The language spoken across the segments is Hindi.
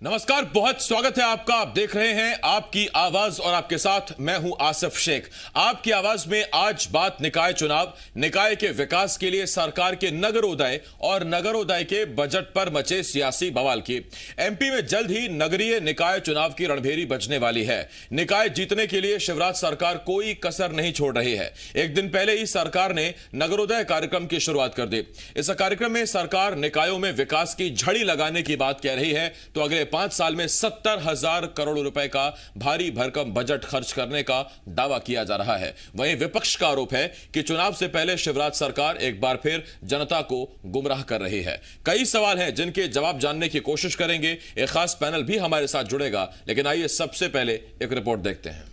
नमस्कार, बहुत स्वागत है आपका। आप देख रहे हैं आपकी आवाज और आपके साथ मैं हूं आसिफ शेख। आपकी आवाज में आज बात निकाय चुनाव, निकाय के विकास के लिए सरकार के नगरोदय और नगरोदय के बजट पर मचे सियासी बवाल की। एमपी में जल्द ही नगरीय निकाय चुनाव की रणभेरी बजने वाली है। निकाय जीतने के लिए शिवराज सरकार कोई कसर नहीं छोड़ रही है। एक दिन पहले ही सरकार ने नगरोदय कार्यक्रम की शुरुआत कर दी। इस कार्यक्रम में सरकार निकायों में विकास की झड़ी लगाने की बात कह रही है तो अगले 5 साल में 70,000 करोड़ रुपए का भारी भरकम बजट खर्च करने का दावा किया जा रहा है। वहीं विपक्ष का आरोप है कि चुनाव से पहले शिवराज सरकार एक बार फिर जनता को गुमराह कर रही है। कई सवाल हैं जिनके जवाब जानने की कोशिश करेंगे। एक खास पैनल भी हमारे साथ जुड़ेगा, लेकिन आइए सबसे पहले एक रिपोर्ट देखते हैं।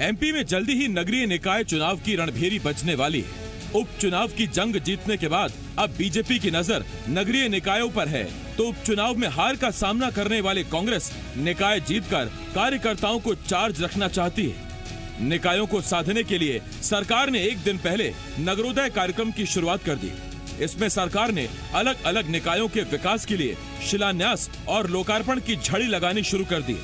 एमपी में जल्दी ही नगरीय निकाय चुनाव की रणभेरी बजने वाली है। उपचुनाव की जंग जीतने के बाद अब बीजेपी की नजर नगरीय निकायों पर है, तो उपचुनाव में हार का सामना करने वाले कांग्रेस निकाय जीतकर कार्यकर्ताओं को चार्ज रखना चाहती है। निकायों को साधने के लिए सरकार ने एक दिन पहले नगरोदय कार्यक्रम की शुरुआत कर दी। इसमें सरकार ने अलग अलग निकायों के विकास के लिए शिलान्यास और लोकार्पण की झड़ी लगानी शुरू कर दी।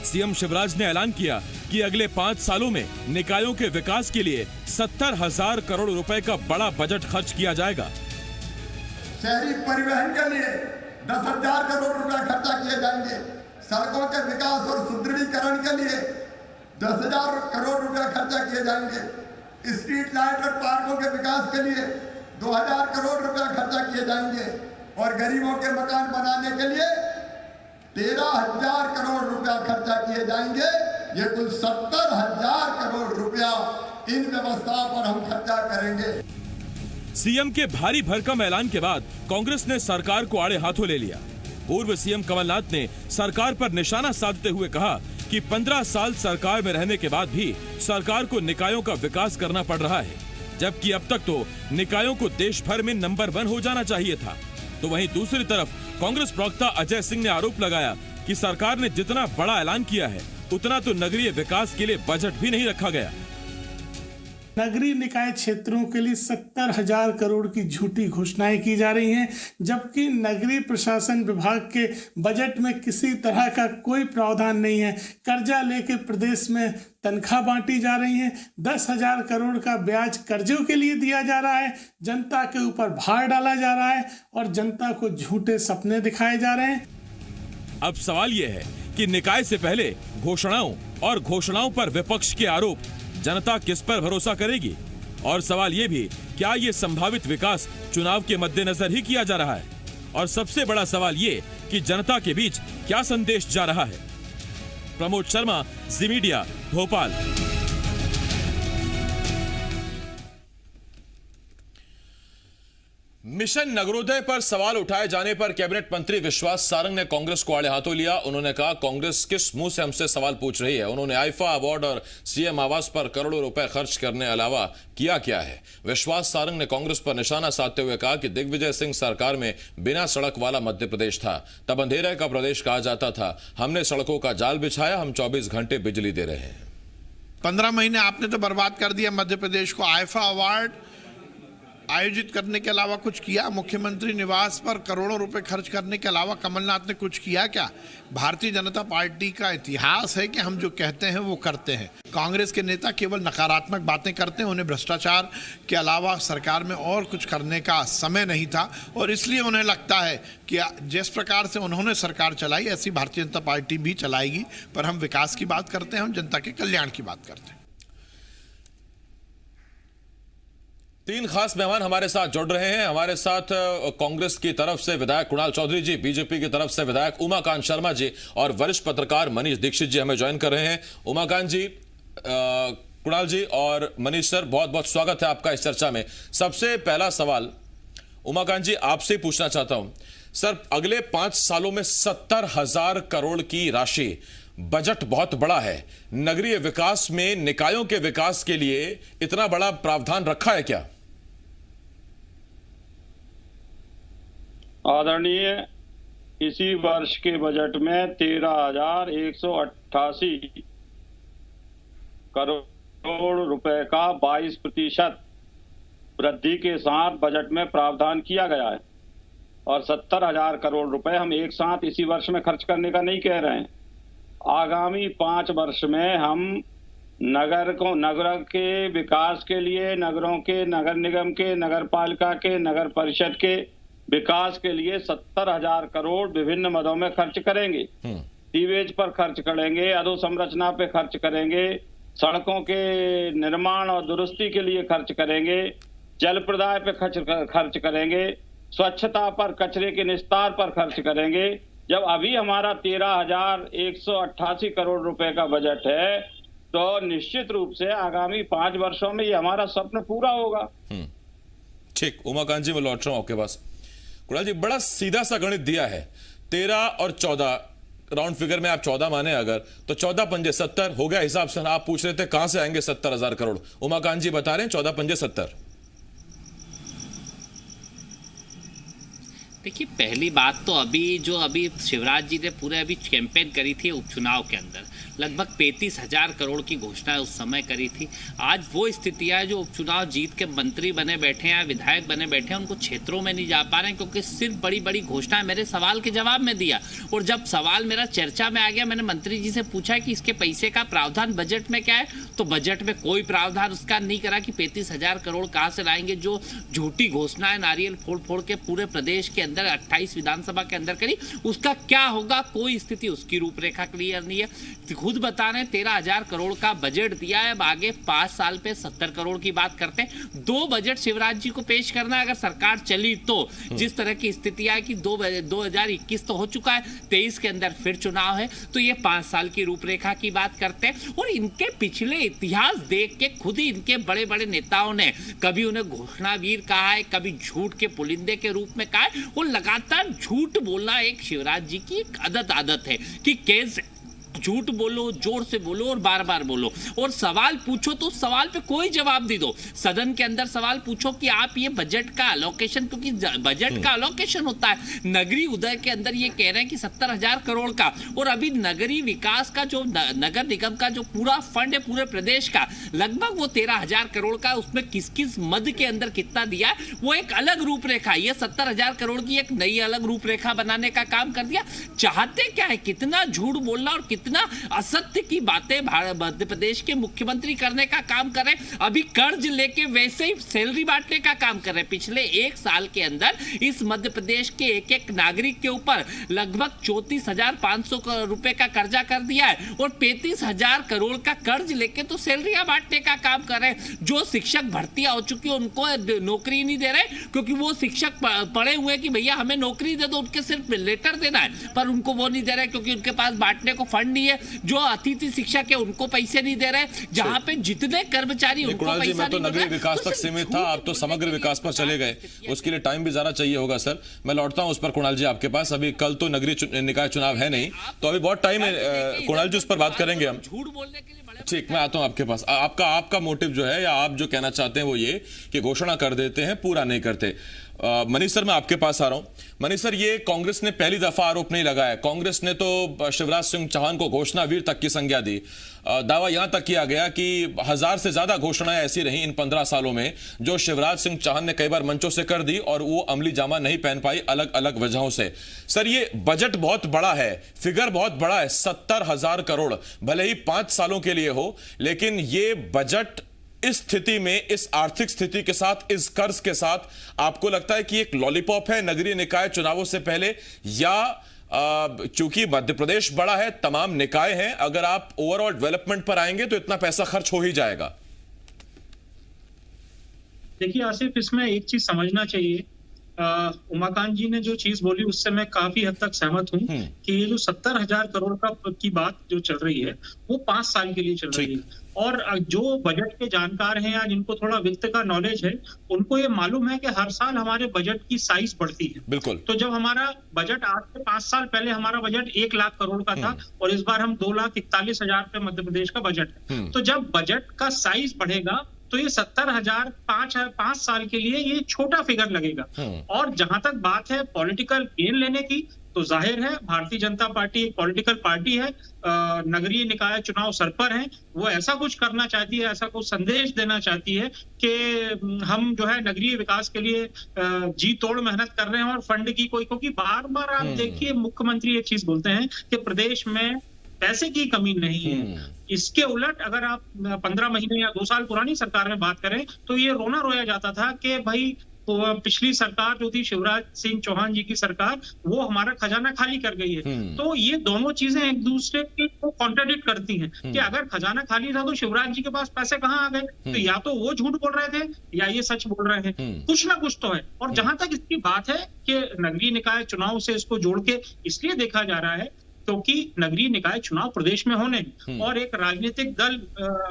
सीएम शिवराज ने ऐलान किया कि अगले 5 सालों में निकायों के विकास के लिए 70,000 करोड़ रुपए का बड़ा बजट खर्च किया जाएगा। शहरी परिवहन के लिए 10,000 करोड़ रुपए खर्चा किए जाएंगे। सड़कों के विकास और सुदृढ़ीकरण के लिए 10,000 करोड़ रुपए खर्चा किए जाएंगे। स्ट्रीट लाइट और पार्कों के विकास के लिए 2,000 करोड़ रुपए खर्चा किए जाएंगे और गरीबों के मकान बनाने के लिए 13,000 करोड़ रुपया खर्चा किए जाएंगे। ये कुल 70,000 करोड़ रुपया इन व्यवस्थाओं पर हम खर्चा करेंगे। सीएम के भारी भरकम ऐलान के बाद कांग्रेस ने सरकार को आड़े हाथों ले लिया। पूर्व सीएम कमलनाथ ने सरकार पर निशाना साधते हुए कहा कि 15 साल सरकार में रहने के बाद भी सरकार को निकायों का विकास करना पड़ रहा है, जबकि अब तक तो निकायों को देश भर में नंबर 1 हो जाना चाहिए था। तो वहीं दूसरी तरफ कांग्रेस प्रवक्ता अजय सिंह ने आरोप लगाया कि सरकार ने जितना बड़ा ऐलान किया है उतना तो नगरीय विकास के लिए बजट भी नहीं रखा गया। नगरीय निकाय क्षेत्रों के लिए 70,000 करोड़ की झूठी घोषणाएं की जा रही हैं, जबकि नगरीय प्रशासन विभाग के बजट में किसी तरह का कोई प्रावधान नहीं है। कर्जा लेके प्रदेश में तनख्वाह बांटी जा रही है। 10,000 करोड़ का ब्याज कर्जों के लिए दिया जा रहा है। जनता के ऊपर भार डाला जा रहा है और जनता को झूठे सपने दिखाए जा रहे हैं। अब सवाल यह है कि निकाय से पहले घोषणाओं और घोषणाओं पर विपक्ष के आरोप, जनता किस पर भरोसा करेगी? और सवाल ये भी, क्या ये संभावित विकास चुनाव के मद्देनजर ही किया जा रहा है? और सबसे बड़ा सवाल ये कि जनता के बीच क्या संदेश जा रहा है? प्रमोद शर्मा, जी मीडिया, भोपाल। मिशन नगरोदय पर सवाल उठाए जाने पर कैबिनेट मंत्री विश्वास सारंग ने कांग्रेस को आड़े हाथों लिया। उन्होंने कहा, कांग्रेस किस मुंह से हमसे सवाल पूछ रही है? उन्होंने आईफा अवार्ड और सीएम आवास पर करोड़ों रुपए खर्च करने अलावा किया क्या है? विश्वास सारंग ने कांग्रेस पर निशाना साधते हुए कहा कि दिग्विजय सिंह सरकार में बिना सड़क वाला मध्य प्रदेश था, तब अंधेरे का प्रदेश कहा जाता था। हमने सड़कों का जाल बिछाया, हम 24 घंटे बिजली दे रहे हैं। 15 महीने आपने तो बर्बाद कर दिया मध्य प्रदेश को। आईफा अवार्ड आयोजित करने के अलावा कुछ किया? मुख्यमंत्री निवास पर करोड़ों रुपए खर्च करने के अलावा कमलनाथ ने कुछ किया क्या? भारतीय जनता पार्टी का इतिहास है कि हम जो कहते हैं वो करते हैं। कांग्रेस के नेता केवल नकारात्मक बातें करते हैं। उन्हें भ्रष्टाचार के अलावा सरकार में और कुछ करने का समय नहीं था और इसलिए उन्हें लगता है कि जिस प्रकार से उन्होंने सरकार चलाई ऐसी भारतीय जनता पार्टी भी चलाएगी। पर हम विकास की बात करते हैं, हम जनता के कल्याण की बात करते हैं। 3 खास मेहमान हमारे साथ जुड़ रहे हैं। हमारे साथ कांग्रेस की तरफ से विधायक कुणाल चौधरी जी, बीजेपी की तरफ से विधायक उमाकांत शर्मा जी और वरिष्ठ पत्रकार मनीष दीक्षित जी हमें ज्वाइन कर रहे हैं। उमाकांत जी, कुणाल जी और मनीष सर, बहुत बहुत स्वागत है आपका इस चर्चा में। सबसे पहला सवाल उमाकांत जी आपसे पूछना चाहता हूं। सर, अगले 5 सालों में 70,000 करोड़ की राशि, बजट बहुत बड़ा है। नगरीय विकास में निकायों के विकास के लिए इतना बड़ा प्रावधान रखा है क्या? आदरणीय, इसी वर्ष के बजट में 13,188 करोड़ करोड़ रुपए का 22% वृद्धि के साथ बजट में प्रावधान किया गया है और 70,000 करोड़ रुपए हम एक साथ इसी वर्ष में खर्च करने का नहीं कह रहे हैं। आगामी 5 वर्ष में हम नगर के विकास के लिए, नगरों के, नगर निगम के, नगर पालिका के, नगर परिषद के विकास के लिए 70,000 करोड़ विभिन्न मदों में खर्च करेंगे। सीवेज पर खर्च करेंगे, अधोसंरचना पे खर्च करेंगे, सड़कों के निर्माण और दुरुस्ती के लिए खर्च करेंगे, जल प्रदाय पे खर्च करेंगे, स्वच्छता पर, कचरे के निस्तार पर खर्च करेंगे। जब अभी हमारा 13,188 करोड़ रुपए का बजट है तो निश्चित रूप से आगामी 5 वर्षों में ये हमारा स्वप्न पूरा होगा। ठीक, उमाकांत जी मैं लौट रहा हूं आपके पास। कुणाल जी, बड़ा सीधा सा गणित दिया है। 13 और 14 राउंड फिगर में आप 14 माने अगर, तो 14 पंजे 70 हो गया हिसाब से। आप पूछ रहे थे कहां से आएंगे 70,000 करोड़, उमाकांत जी बता रहे हैं 14 पंजे 70। देखिए, पहली बात तो अभी शिवराज जी ने पूरे अभी कैंपेन करी थी उपचुनाव के अंदर, लगभग 35,000 करोड़ की घोषणा उस समय करी थी। आज वो स्थितियां है जो उपचुनाव जीत के मंत्री बने बैठे हैं, विधायक बने बैठे हैं, उनको क्षेत्रों में नहीं जा पा रहे हैं क्योंकि सिर्फ बड़ी बड़ी घोषणाएं। मेरे सवाल के जवाब में दिया और जब सवाल मेरा चर्चा में आ गया, मैंने मंत्री जी से पूछा कि इसके पैसे का प्रावधान बजट में क्या है, तो बजट में कोई प्रावधान उसका नहीं करा कि 35,000 करोड़ कहाँ से लाएंगे। जो झूठी घोषणाएं नारियल फोड़ फोड़ के पूरे प्रदेश के अंदर 28 विधानसभा के अंदर करी, उसका क्या होगा, कोई स्थिति, उसकी रूपरेखा क्लियर नहीं है। खुद बता रहे 13,000 करोड़ का बजट दिया है, अब आगे 5 साल पे 70 करोड़ की बात करते हैं। 2 बजट शिवराज जी को पेश करना है अगर सरकार चली तो। जिस तरह की स्थिति है कि 2021 तो हो चुका है, 23 के अंदर फिर चुनाव है, तो ये 5 साल की रूपरेखा की बात करते हैं। और इनके पिछले इतिहास देख के खुद ही इनके बड़े बड़े नेताओं ने कभी उन्हें घोषणावीर कहा है, कभी झूठ के पुलिंदे के रूप में कहा है। वो लगातार झूठ बोलना एक शिवराज जी की एक आदत है कि कैसे झूठ बोलो, जोर से बोलो और बार बार बोलो, और सवाल पूछो तो उस सवाल पे कोई जवाब दे दो। सदन के अंदर सवाल पूछो कि आप ये बजट का अलोकेशन, क्योंकि बजट का अलोकेशन होता है, नगरी उदय के अंदर ये कह रहे हैं कि 70,000 करोड़ का, और अभी नगरी विकास का जो नगर निगम का जो पूरा फंड है पूरे प्रदेश का, लगभग वो 13,000 करोड़ का, उसमें किस किस मद के अंदर कितना दिया है वो एक अलग रूपरेखा। ये 70,000 करोड़ की एक नई अलग रूपरेखा बनाने का काम कर दिया। चाहते क्या है, कितना झूठ बोलना और कितना असत्य की बातें मध्य प्रदेश के मुख्यमंत्री करने का काम कर रहे हैं। अभी कर्ज लेके वैसे ही सैलरी बांटने का काम कर रहे हैं। पिछले 1 साल के अंदर इस मध्य प्रदेश के एक नागरिक के ऊपर लगभग 34,500 रुपए का कर्जा कर दिया है और 35,000 करोड़ का कर्ज लेके तो सैलरियां बांटने का काम कर रहे हैं। जो शिक्षक भर्तियां हो चुकी है उनको नौकरी नहीं दे रहे क्योंकि वो शिक्षक पढ़े हुए कि भैया हमें नौकरी दे दो, उनके सिर्फ लेटर देना है, पर उनको वो नहीं दे रहे क्योंकि उनके पास बांटने को फंड नहीं है। जो अतिथि शिक्षक है उनको पैसे नहीं दे रहे, जहां पे जितने कर्मचारी उनको पैसा नहीं दे रहे। तो नगरीय विकास तक सीमित था, आप तो समग्र विकास पर चले गए, उसके लिए टाइम भी ज्यादा चाहिए होगा सर। मैं लौटता हूं उस पर कुणाल जी आपके पास। अभी कल तो नगरीय निकाय चुनाव है नहीं, तो अभी बहुत टाइम है कुणाल जी, उस पर बात करेंगे हम। झूठ बोलने के लिए ठीक, मैं आता हूं आपके पास। आपका मोटिव जो है या आप जो कहना चाहते हैं वो ये कि घोषणा कर देते हैं, पूरा नहीं करते। मनीष सर मैं आपके पास आ रहा हूं। मनीष सर, ये कांग्रेस ने पहली दफा आरोप नहीं लगाया। कांग्रेस ने तो शिवराज सिंह चौहान को घोषणावीर तक की संज्ञा दी। दावा यहां तक किया गया कि 1000 से ज्यादा घोषणाएं ऐसी रही इन 15 सालों में जो शिवराज सिंह चौहान ने कई बार मंचों से कर दी और वो अमली जामा नहीं पहन पाई अलग अलग वजहों से। सर, ये बजट बहुत बड़ा है, फिगर बहुत बड़ा है, 70,000 करोड़, भले ही 5 सालों के लिए हो, लेकिन ये बजट इस स्थिति में, इस आर्थिक स्थिति के साथ, इस कर्ज के साथ, आपको लगता है कि एक लॉलीपॉप है नगरीय निकाय चुनावों से पहले, या चूंकि मध्य प्रदेश बड़ा है, तमाम निकाय हैं, अगर आप ओवरऑल डेवलपमेंट पर आएंगे तो इतना पैसा खर्च हो ही जाएगा? देखिए आसिफ, इसमें एक चीज समझना चाहिए। उमाकांत जी ने जो चीज बोली उससे मैं काफी हद तक सहमत हूं कि ये जो 70,000 करोड़ की बात जो चल रही है वो 5 साल के लिए चल रही है। और जो बजट के जानकार हैं या जिनको थोड़ा वित्त का नॉलेज है उनको ये मालूम है कि हर साल हमारे बजट की साइज बढ़ती है। बिल्कुल। तो जब हमारा बजट आज से 5 साल पहले हमारा बजट 1 लाख करोड़ का था और इस बार हम 2,41,000 पे मध्य प्रदेश का बजट है। तो जब बजट का साइज बढ़ेगा तो ये 70,000 5 साल के लिए ये छोटा फिगर लगेगा। और जहां तक बात है पॉलिटिकल गेन लेने की, तो जाहिर है भारतीय जनता पार्टी एक पॉलिटिकल पार्टी है, नगरीय निकाय चुनाव सर पर है, वो ऐसा कुछ करना चाहती है, ऐसा कुछ संदेश देना चाहती है कि हम जो है नगरीय विकास के लिए जी तोड़ मेहनत कर रहे हैं और फंड की कोई, क्योंकि बार बार आप देखिए मुख्यमंत्री एक चीज बोलते हैं कि प्रदेश में पैसे की कमी नहीं है। इसके उलट अगर आप 15 महीने या 2 साल पुरानी सरकार में बात करें तो ये रोना रोया जाता था कि भाई तो पिछली सरकार जो थी शिवराज सिंह चौहान जी की सरकार, वो हमारा खजाना खाली कर गई है। तो ये दोनों चीजें एक दूसरे को कॉन्ट्राडिक्ट करती हैं कि अगर खजाना खाली था तो शिवराज जी के पास पैसे कहाँ आ गए? तो या तो वो झूठ बोल रहे थे या ये सच बोल रहे हैं, कुछ ना कुछ तो है। और जहां तक इसकी बात है कि नगरीय निकाय चुनाव से इसको जोड़ के इसलिए देखा जा रहा है क्योंकि नगरीय निकाय चुनाव प्रदेश में होने हैं और एक राजनीतिक दल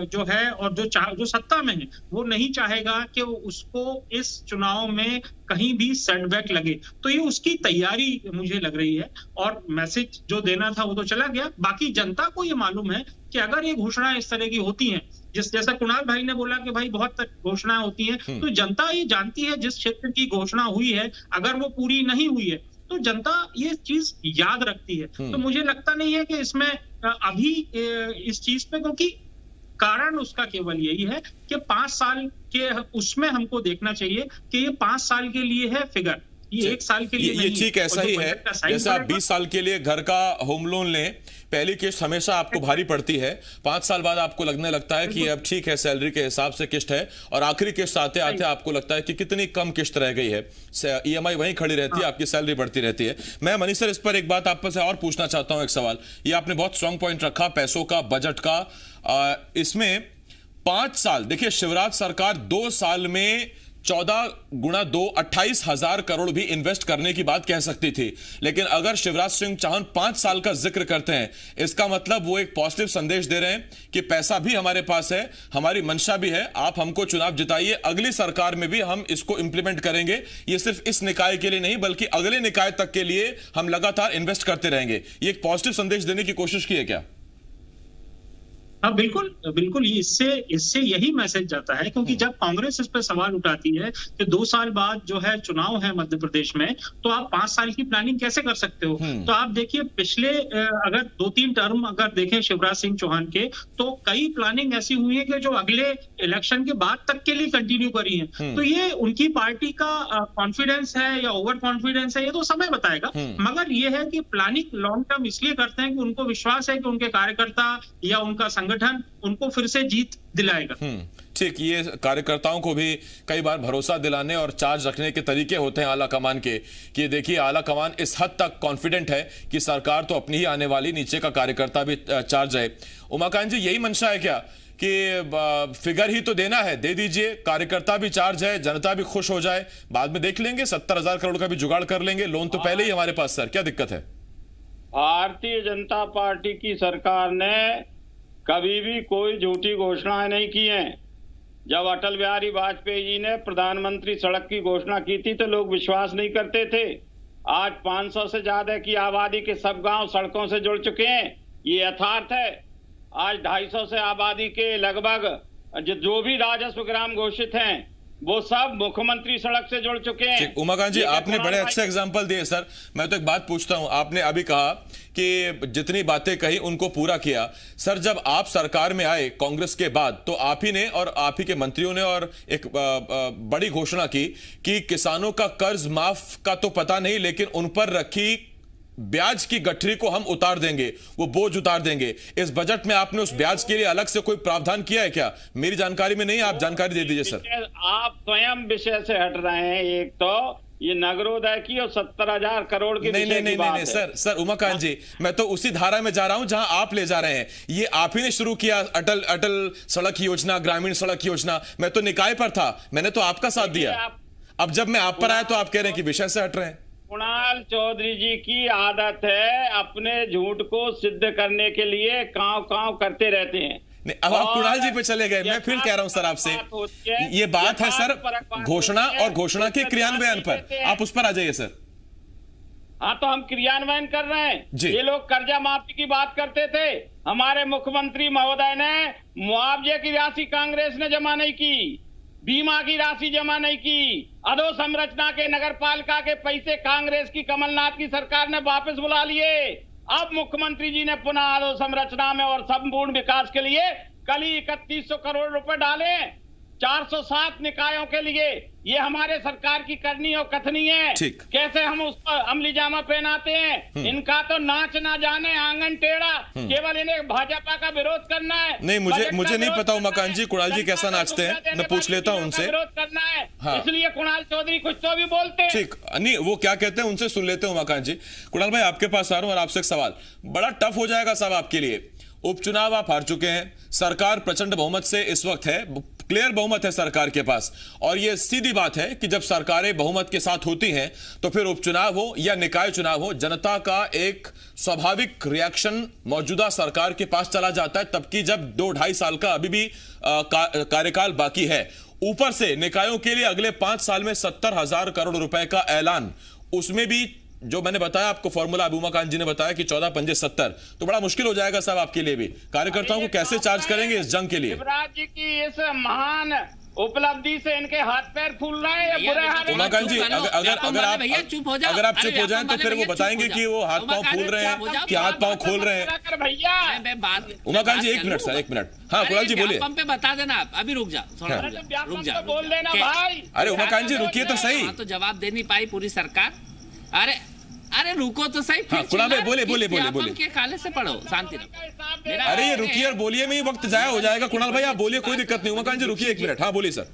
जो है और जो सत्ता में है वो नहीं चाहेगा कि उसको इस चुनाव में कहीं भी सेटबैक लगे। तो ये उसकी तैयारी मुझे लग रही है और मैसेज जो देना था वो तो चला गया। बाकी जनता को ये मालूम है कि अगर ये घोषणाएं इस तरह की होती हैं, जैसा कुणाल भाई ने बोला कि भाई बहुत घोषणाएं होती हैं, तो जनता ये जानती है जिस क्षेत्र की घोषणा हुई है अगर वो पूरी नहीं हुई है तो जनता ये चीज याद रखती है। तो मुझे लगता नहीं है कि इसमें अभी इस चीज पे, क्योंकि कारण उसका केवल यही है कि 5 साल के उसमें हमको देखना चाहिए कि ये 5 साल के लिए है फिगर, ये 1 साल के लिए ये ठीक ऐसा ही है जैसे आप 20 साल के लिए घर का होम लोन लें, पहली किस्त हमेशा आपको भारी पड़ती है, 5 साल बाद आपको लगने लगता है कि अब ठीक है सैलरी के हिसाब से किस्त है, और आखिरी किस्त आते आते आपको लगता है कि कितनी कम किस्त रह गई है, ईएमआई वहीं खड़ी रहती है, आपकी सैलरी बढ़ती रहती है। मैं मनीष सर इस पर एक बात आप से और पूछना चाहता हूं, एक सवाल, ये आपने बहुत स्ट्रांग पॉइंट रखा पैसों का, बजट का, इसमें 5 साल देखिए शिवराज सरकार 2 साल में 14 गुणा 2 28,000 करोड़ भी इन्वेस्ट करने की बात कह सकती थी, लेकिन अगर शिवराज सिंह चौहान 5 साल का जिक्र करते हैं इसका मतलब वो एक पॉजिटिव संदेश दे रहे हैं कि पैसा भी हमारे पास है, हमारी मंशा भी है, आप हमको चुनाव जिताइए, अगली सरकार में भी हम इसको इंप्लीमेंट करेंगे, ये सिर्फ इस निकाय के लिए नहीं बल्कि अगले निकाय तक के लिए हम लगातार इन्वेस्ट करते रहेंगे। ये एक पॉजिटिव संदेश देने की कोशिश की है क्या? हाँ बिल्कुल बिल्कुल, इससे यही मैसेज जाता है, क्योंकि जब कांग्रेस इस पर सवाल उठाती है कि 2 साल बाद जो है चुनाव है मध्य प्रदेश में, तो आप 5 साल की प्लानिंग कैसे कर सकते हो? तो आप देखिए पिछले अगर 2-3 टर्म अगर देखें शिवराज सिंह चौहान के, तो कई प्लानिंग ऐसी हुई है कि जो अगले इलेक्शन के बाद तक के लिए कंटिन्यू करी है। तो ये उनकी पार्टी का कॉन्फिडेंस है या ओवर कॉन्फिडेंस है, ये तो समय बताएगा, मगर ये है कि प्लानिंग लॉन्ग टर्म इसलिए करते हैं कि उनको विश्वास है कि उनके कार्यकर्ता या उनका संगठन उनको फिर से जीत दिलाएगा। ठीक, ये कार्यकर्ताओं को भी कई बार भरोसा दिलाने और चार्ज रखने के तरीके होते हैं आला कमान के, कि देखिए आला कमान इस हद तक कॉन्फिडेंट है कि सरकार तो अपनी ही आने वाली, नीचे का कार्यकर्ता भी चार्ज है। उमाकांत जी, यही मंशा है क्या कि फिगर ही तो देना है, दे दीजिए, कार्यकर्ता भी चार्ज है, जनता भी खुश हो जाए, बाद में देख लेंगे, 70,000 करोड़ का भी जुगाड़ कर लेंगे, लोन तो पहले ही हमारे पास, सर क्या दिक्कत है? भारतीय जनता पार्टी की सरकार ने कभी भी कोई झूठी घोषणाएं नहीं की हैं। जब अटल बिहारी वाजपेयी जी ने प्रधानमंत्री सड़क की घोषणा की थी तो लोग विश्वास नहीं करते थे। आज 500 से ज्यादा की आबादी के सब गांव सड़कों से जुड़ चुके हैं, ये यथार्थ है। आज 250 से आबादी के लगभग जो भी राजस्व ग्राम घोषित हैं वो सब मुख्यमंत्री सड़क से जुड़ चुके हैं। उमाकांत जी, आपने बड़े अच्छे एग्जांपल दिए सर। मैं तो एक बात पूछता हूं, आपने अभी कहा कि जितनी बातें कही उनको पूरा किया। सर जब आप सरकार में आए कांग्रेस के बाद, तो आप ही ने और आप ही के मंत्रियों ने और एक बड़ी घोषणा की कि किसानों का कर्ज माफ का तो पता नहीं, लेकिन उन पर रखी ब्याज की गठरी को हम उतार देंगे, वो बोझ उतार देंगे। इस बजट में आपने उस ब्याज के लिए अलग से कोई प्रावधान किया है क्या? मेरी जानकारी में नहीं, आप जानकारी दे दीजिए सर। आप स्वयं विषय से हट रहे हैं। एक तो ये नगरोदय की और 70,000 करोड़ की नहीं सर उमाकांत जी, मैं तो उसी धारा में जा रहा हूं जहां आप ले जा रहे हैं। ये आप ही ने शुरू किया अटल सड़क योजना, ग्रामीण सड़क योजना। मैं तो निकाय पर था, मैंने तो आपका साथ दिया। अब जब मैं आप पर आया तो आप कह रहे हैं कि विषय से हट रहे हैं। कुणाल चौधरी जी की आदत है अपने झूठ को सिद्ध करने के लिए कांव करते रहते हैं। नहीं, अब आप कुणाल जी पे चले गए। मैं फिर कह रहा हूं सर आपसे, ये बात है सर घोषणा और घोषणा के क्रियान्वयन पर, आप उस पर आ जाइए सर। हाँ, तो हम क्रियान्वयन कर रहे हैं। ये लोग कर्जा माफी की बात करते थे, हमारे मुख्यमंत्री महोदय ने मुआवजे की राशि कांग्रेस ने जमा नहीं की। बीमा की राशि जमा नहीं की, अधोसंरचना के नगर पालिका के पैसे कांग्रेस की कमलनाथ की सरकार ने वापस बुला लिए। अब मुख्यमंत्री जी ने पुनः अधोसंरचना में और संपूर्ण विकास के लिए कल ही 3100 करोड़ रुपए डाले 407 निकायों के लिए। ये हमारे सरकार की करनी और कथनी है। कैसे हम उस पर अमली जामा पहनाते हैं। इनका तो नाच ना जाने आंगन टेढ़ा, केवल इन्हें भाजपा का विरोध करना है। नहीं, मुझे नहीं पता उमाकांत जी, कुणाल जी कैसा नाचते हैं, मैं पूछ लेता हूं उनसे। विरोध करना है, हाँ। इसलिए कुणाल चौधरी कुछ तो भी बोलते हैं। ठीक, नहीं वो क्या कहते हैं उनसे सुन लेते हैं उमाकांत जी। कुणाल भाई आपके पास आ रहा हूं और आपसे एक सवाल, बड़ा टफ हो जाएगा साहब आपके लिए। उपचुनाव आप हार चुके हैं, सरकार प्रचंड बहुमत से इस वक्त है, क्लियर बहुमत है सरकार के पास, और यह सीधी बात है कि जब सरकारें बहुमत के साथ होती हैं तो फिर उपचुनाव हो या निकाय चुनाव हो, जनता का एक स्वाभाविक रिएक्शन मौजूदा सरकार के पास चला जाता है, तबकि जब 2-2.5 साल का अभी भी कार्यकाल बाकी है। ऊपर से निकायों के लिए अगले 5 साल में 70,000 करोड़ रुपए का ऐलान, उसमें भी जो मैंने बताया आपको फॉर्मूला, अभी उमाकांत जी ने बताया कि 14 पंजे 70, तो बड़ा मुश्किल हो जाएगा साहब आपके लिए भी। कार्यकर्ताओं को कैसे चार्ज करेंगे इस जंग के लिए? शिवराज जी की इस महान उपलब्धि से इनके हाथ पैर फूल रहे हैं। बुरे हाल है। उमाकांत जी अगर आप चुप हो जाएं तो फिर वो बताएंगे कि वो हाथ पांव फूल रहे हैं कि हाथ पांव खोल रहे हैं। भैया उमाकांत जी 1 मिनट सर, 1 मिनट। हाँ कुणाल जी बोलिए। पे बता देना आप, अभी रुक जा, रुक जा, बोल देना भाई। अरे उमाकांत जी रुकिए तो सही। तो जवाब दे नहीं पाई पूरी सरकार। अरे रुको तो सही। हाँ, कुणाल भाई बोलिए। के काले से पढ़ो, शांति रखो। अरे ये रुकिए और बोलिए, में ही वक्त जाया हो जाएगा। कुणाल भाई आप बोलिए, कोई दिक्कत नहीं। उमाकांत जी रुकिए 1 मिनट। हाँ बोलिए सर।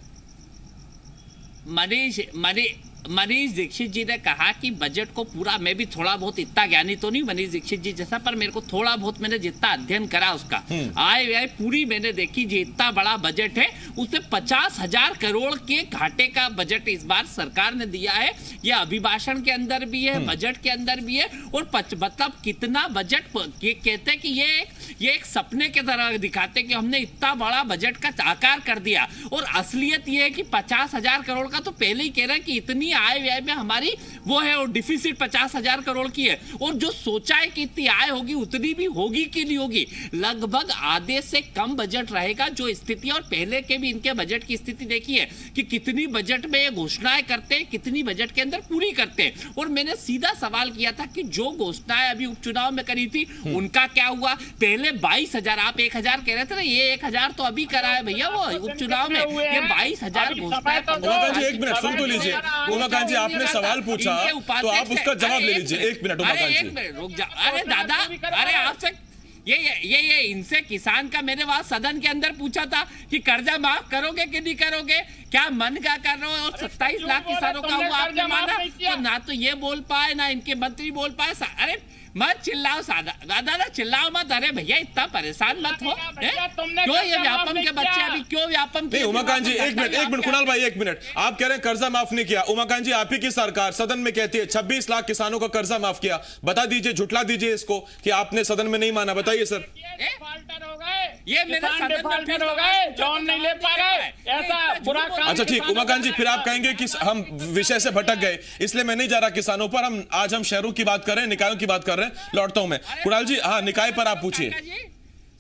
मनीष दीक्षित जी ने कहा कि बजट को पूरा, मैं भी थोड़ा बहुत, इतना ज्ञानी तो नहीं मनीष दीक्षित जी जैसा, पर मेरे को थोड़ा बहुत मैंने जितना अध्ययन करा उसका आय पूरी मैंने देखी। जी इतना बड़ा बजट है, उसमें 50,000 करोड़ के घाटे का बजट इस बार सरकार ने दिया है। यह अभिभाषण के अंदर भी है, बजट के अंदर भी है। और मतलब कितना बजट कहते हैं कि ये एक सपने के तरह दिखाते कि हमने इतना बड़ा बजट का आकार कर दिया। और असलियत ये है कि 50,000 करोड़ का तो पहले ही कह रहे हैं कि इतनी आय व्यय में हमारी वो है, और डिफिसिट 50,000 करोड़ की है। और जो सोचा है कि इतनी आय होगी उतनी भी होगी कि नहीं होगी, लगभग आधे से कम बजट रहेगा जो स्थिति। और पहले के भी इनके बजट की स्थिति देखी है कि कितनी बजट में ये घोषणाएं करते हैं, कितनी बजट के अंदर पूरी करते हैं। और मैंने सीधा सवाल किया था कि जो घोषणाएं अभी उपचुनाव में करी थी उनका क्या हुआ? पहले 22,000, आप 1,000 कह रहे थे ना, ये 1,000 तो अभी करा है भैया वो उपचुनाव में। ये 22,000 घोषणाएं। उमाकांत जी 1 मिनट सुन तो लीजिए। उमाकांत जी आपने सवाल पूछा तो आप उसका जवाब ले लीजिए। 1 मिनट उमाकांत जी रुक जा। अरे दादा, अरे आपसे ये इनसे किसान का मैंने वहां सदन के अंदर पूछा था कि कर्जा माफ करोगे कि नहीं करोगे, क्या मन का कर रहे हो? और 27 लाख किसानों का हुआ, आपने माना? तो ना तो ये बोल पाए ना इनके मंत्री बोल पाए। अरे मत चिल्लाओ दादा, चिल्लाओ मत। अरे भैया इतना परेशान मत हो। क्यों ये व्यापम के बच्चे अभी क्यों व्यापम? नहीं उमाकांत जी 1 मिनट कुणाल भाई 1 मिनट। आप कह रहे हैं कर्जा माफ नहीं किया। उमाकांत जी आप ही की सरकार सदन में कहती है 26 लाख किसानों का कर्जा माफ किया। बता दीजिए, झुटला दीजिए इसको कि आपने सदन में नहीं माना। बताइए सर। ये मेरे सदन में हो गए, लोन नहीं ले पा रहे, ऐसा बुरा काम। अच्छा ठीक उमाकांत जी, फिर आप कहेंगे कि हम विषय से भटक गए, इसलिए मैं नहीं जा रहा किसानों पर। आज हम शहरों की बात कर रहे हैं, निकायों की बात कर रहे हैं। लौटता हूं मैं। कुणाल जी हाँ, निकाय पर आप पूछिए।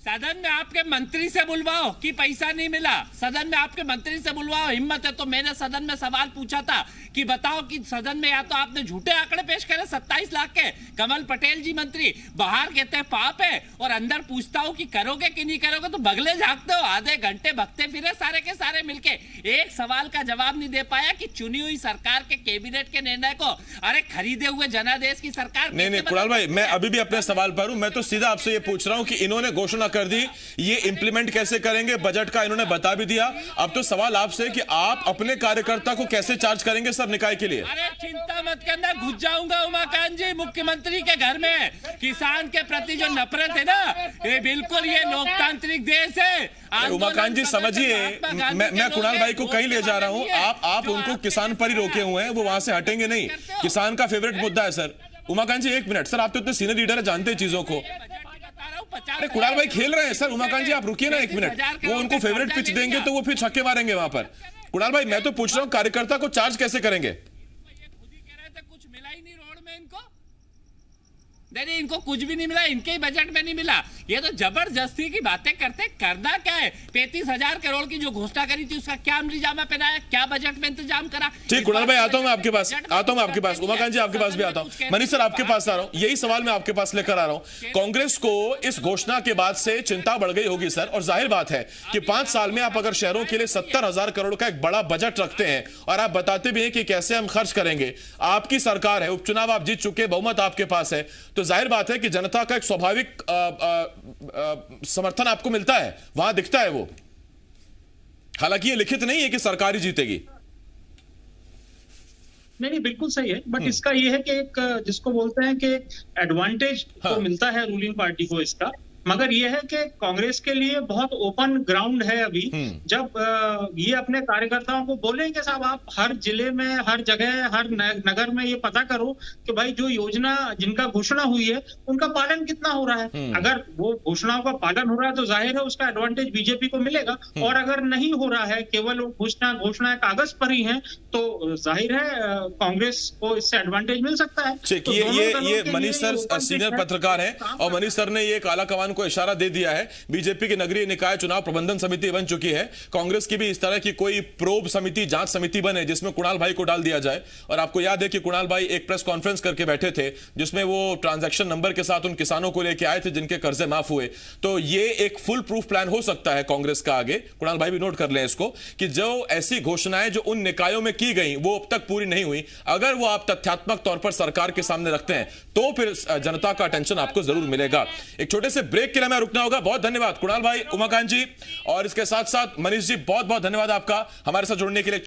सदन में आपके मंत्री से बुलवाओ कि पैसा नहीं मिला, सदन में आपके मंत्री से बुलवाओ, हिम्मत है तो। मैंने सदन में सवाल पूछा था कि बताओ कि सदन में या तो आपने झूठे आंकड़े पेश करे 27 लाख के, कमल पटेल जी मंत्री बाहर कहते हैं पाप है, और अंदर पूछता हूं कि करोगे कि नहीं करोगे तो बगले झांकते हो, आधे घंटे भगते फिरे सारे के सारे मिलके। एक सवाल का जवाब नहीं दे पाया कि चुनी हुई सरकार के कैबिनेट के निर्णय को, अरे खरीदे हुए जनादेश की सरकार। नहीं कुणाल भाई, मैं अभी भी अपने सवाल पर हूं। मैं तो सीधा आपसे ये पूछ रहा हूं कि इन्होंने घोषणा कर दी, ये इंप्लीमेंट कैसे करेंगे? बजट का इन्होंने बता भी दिया। अब तो सवाल आपसे कि आप अपने कार्यकर्ता को कैसे चार्ज करेंगे सर निकाय के लिए? अरे चिंता मत करना, घुस जाऊंगा उमाकांत जी मुख्यमंत्री के घर में। किसान के प्रति जो नफरत है ना, ये बिल्कुल, ये लोकतांत्रिक देश है। उमाकांत जी समझिए, मैं कुणाल भाई को कहीं ले जा रहा हूं। आप उनको किसान पर ही रोके हुए हैं, वो वहां से हटेंगे नहीं। किसान का फेवरेट मुद्दा है सर। उमाकांत जी 1 मिनट सर, आप तो इतने सीनियर लीडर है, जानते हैं चीजों को। अरे कुणाल भाई खेल रहे हैं सर। उमाकांत जी आप रुकिए ना 1 मिनट। वो उनको फेवरेट पिच देंगे तो वो फिर छक्के मारेंगे वहां पर। कुणाल भाई मैं तो पूछ रहा हूं कार्यकर्ता को चार्ज कैसे करेंगे? कुछ मिला ही नहीं रोड में इनको। नहीं, इनको कुछ भी नहीं मिला, इनके ही बजट में नहीं मिला। ये तो जबरदस्ती की बातें करते, करना क्या है? 35,000 करोड़ की जो घोषणा करी थी उसका क्या अमली जामा पहनाया, क्या बजट में इंतजाम करा? ठीक, कुणाल भाई आता हूं मैं आपके पास, उमाकांत जी आपके पास भी आता हूं, मनीष सर आपके पास आ रहा हूं, यही सवाल मैं आपके पास लेकर आ रहा हूं। कांग्रेस को इस घोषणा के बाद से चिंता बढ़ गई होगी सर, और जाहिर बात है कि 5 साल में आप अगर शहरों के लिए 70,000 करोड़ का एक बड़ा बजट रखते हैं और आप बताते भी हैं कि कैसे हम खर्च करेंगे, आपकी सरकार है, उपचुनाव आप जीत चुके, बहुमत आपके पास है, तो जाहिर बात है कि जनता का एक स्वाभाविक समर्थन आपको मिलता है, वहां दिखता है वो। हालांकि ये लिखित नहीं है कि सरकार ही जीतेगी। नहीं, बिल्कुल सही है, बट इसका ये है कि एक जिसको बोलते हैं कि एडवांटेज तो मिलता है रूलिंग पार्टी को इसका, मगर ये है कि कांग्रेस के लिए बहुत ओपन ग्राउंड है अभी। जब ये अपने कार्यकर्ताओं को बोलेंगे साहब आप हर जिले में, हर जगह, हर नगर में ये पता करो कि भाई जो योजना जिनका घोषणा हुई है उनका पालन कितना हो रहा है। अगर वो घोषणाओं का पालन हो रहा है तो जाहिर है उसका एडवांटेज बीजेपी को मिलेगा, और अगर नहीं हो रहा है, केवल घोषणाएं कागज पर ही हैं, तो जाहिर है कांग्रेस को इससे एडवांटेज मिल सकता है। तो ये मनीष सर सीनियर पत्रकार हैं, और मनीष सर ने ये काला कमान को इशारा दे दिया है। बीजेपी की नगरीय निकाय चुनाव प्रबंधन समिति बन चुकी है, कांग्रेस की भी इस तरह की कोई प्रोब समिति, जांच समिति बने जिसमें कुणाल भाई को डाल दिया जाए। और आपको याद है कि कुणाल भाई एक प्रेस कॉन्फ्रेंस करके बैठे थे जिसमें वो ट्रांजैक्शन नंबर के साथ उन किसानों को लेके आए थे जिनके कर्जे माफ हुए। तो ये एक फुल प्रूफ प्लान हो सकता है कांग्रेस का आगे, कुणाल भाई भी नोट कर लें इसको, कि जो ऐसी घोषणाएं जो उन निकायों में की गई वो अब तक पूरी नहीं हुई, अगर वो आप तथ्यात्मक तौर पर सरकार के सामने रखते हैं तो फिर जनता का अटेंशन आपको जरूर मिलेगा। एक छोटे से ब्रेक के लिए हमें रुकना होगा। बहुत धन्यवाद कुणाल भाई, उमाकांत जी, और इसके साथ साथ मनीष जी, बहुत बहुत धन्यवाद आपका हमारे साथ जुड़ने के लिए।